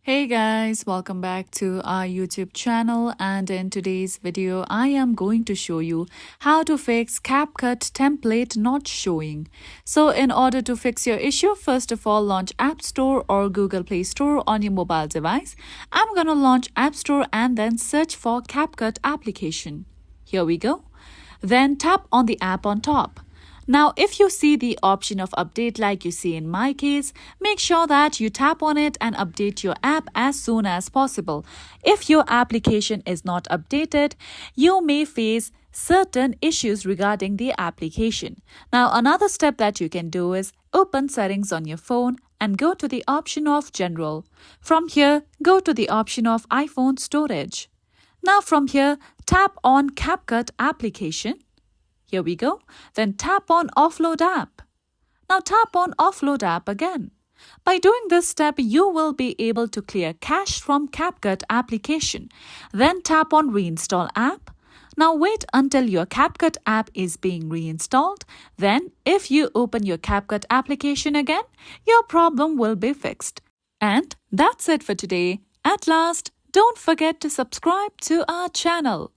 Hey guys, welcome back to our YouTube channel, and in today's video I am going to show you how to fix Capcut template not showing. So in order to fix your issue, first of all launch App Store or Google Play Store on your mobile device. I'm gonna launch App Store and then search for Capcut application. Here we go. Then tap on the app on top. Now, if you see the option of update like you see in my case, make sure that you tap on it and update your app as soon as possible. If your application is not updated, you may face certain issues regarding the application. Now, another step that you can do is open settings on your phone and go to the option of General. From here, go to the option of iPhone storage. Now from here, tap on Capcut application. Here we go. Then tap on Offload App. Now tap on Offload App again. By doing this step, you will be able to clear cache from Capcut application. Then tap on Reinstall App. Now wait until your Capcut app is being reinstalled. Then if you open your Capcut application again, your problem will be fixed. And that's it for today. At last, don't forget to subscribe to our channel.